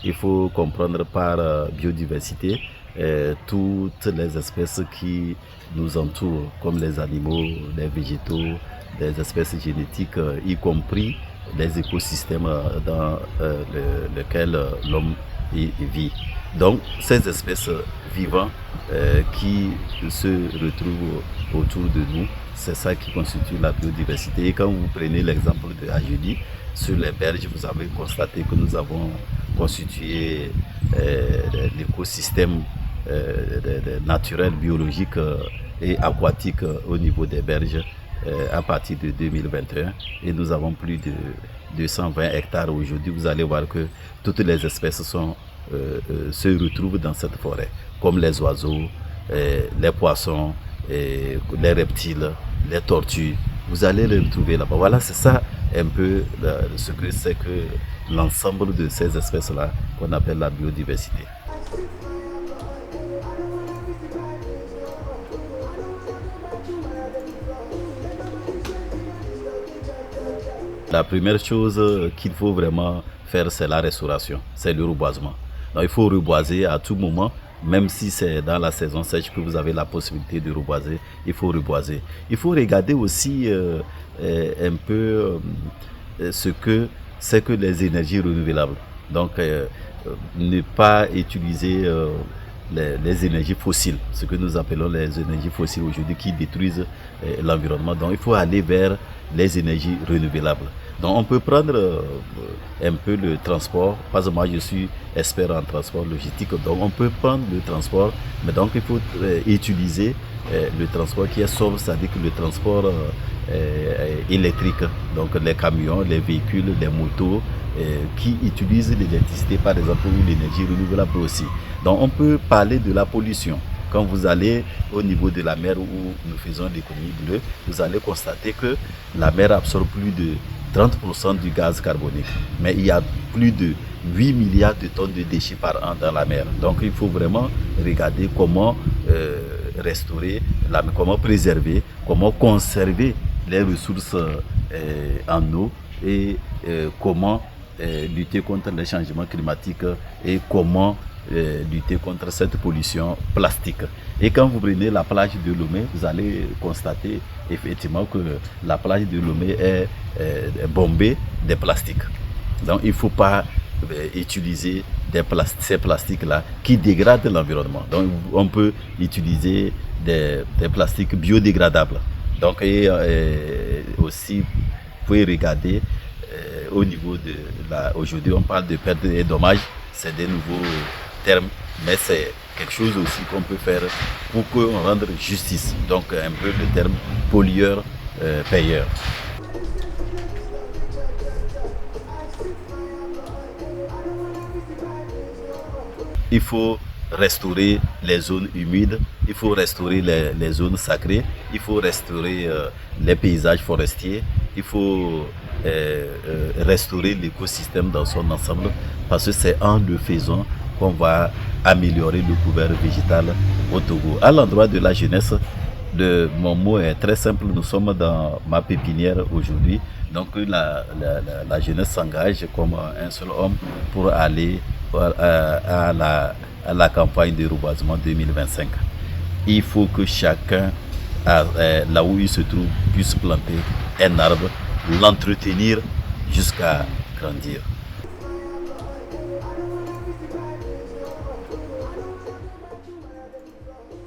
il faut comprendre par biodiversité toutes les espèces qui nous entourent, comme les animaux, les végétaux, les espèces génétiques, y compris les écosystèmes dans lesquels l'homme vit. Donc, ces espèces vivantes qui se retrouvent autour de nous, c'est ça qui constitue la biodiversité. Et quand vous prenez l'exemple de Ajudi, sur les berges, vous avez constaté que nous avons constitué l'écosystème naturel, biologique et aquatique au niveau des berges à partir de 2021. Et nous avons plus de 220 hectares aujourd'hui. Vous allez voir que toutes les espèces se retrouvent dans cette forêt, comme les oiseaux, les poissons, les reptiles, les tortues. Vous allez les retrouver là-bas. Voilà, c'est ça un peu ce que c'est que l'ensemble de ces espèces-là qu'on appelle la biodiversité. La première chose qu'il faut vraiment faire, c'est la restauration, c'est le reboisement. Donc, il faut reboiser à tout moment, même si c'est dans la saison sèche que vous avez la possibilité de reboiser, il faut reboiser. Il faut regarder aussi un peu ce que c'est que les énergies renouvelables. Donc, ne pas utiliser les énergies fossiles, ce que nous appelons les énergies fossiles aujourd'hui qui détruisent l'environnement. Donc il faut aller vers les énergies renouvelables. Donc on peut prendre un peu le transport, parce que moi je suis expert en transport logistique, donc on peut prendre le transport, mais donc il faut utiliser le transport qui est sobre, c'est-à-dire que le transport électrique, donc les camions, les véhicules, les motos qui utilisent l'électricité par exemple ou l'énergie renouvelable aussi. Donc on peut parler de la pollution. Quand vous allez au niveau de la mer où nous faisons l'économie bleue, vous allez constater que la mer absorbe plus de 30% du gaz carbonique. Mais il y a plus de 8 milliards de tonnes de déchets par an dans la mer. Donc il faut vraiment regarder comment restaurer, comment préserver, comment conserver les ressources en eau et comment lutter contre les changements climatiques et comment lutter contre cette pollution plastique. Et quand vous prenez la plage de Lomé, vous allez constater effectivement que la plage de Lomé est bombée de plastiques. Donc il ne faut pas utiliser ces plastiques-là qui dégradent l'environnement. Donc on peut utiliser des plastiques biodégradables. Donc aussi, vous pouvez regarder au niveau de aujourd'hui on parle de perte et dommages, c'est des nouveaux termes, mais c'est quelque chose aussi qu'on peut faire pour qu'on rende justice. Donc un peu le terme pollueur-payeur. Il faut restaurer les zones humides, il faut restaurer les zones sacrées, il faut restaurer les paysages forestiers, il faut restaurer l'écosystème dans son ensemble, parce que c'est en le faisant qu'on va améliorer le couvert végétal au Togo. À l'endroit de la jeunesse, mon mot est très simple, nous sommes dans ma pépinière aujourd'hui, donc la jeunesse s'engage comme un seul homme pour aller à la campagne de reboisement 2025. Il faut que chacun, là où il se trouve, puisse planter un arbre, l'entretenir jusqu'à grandir.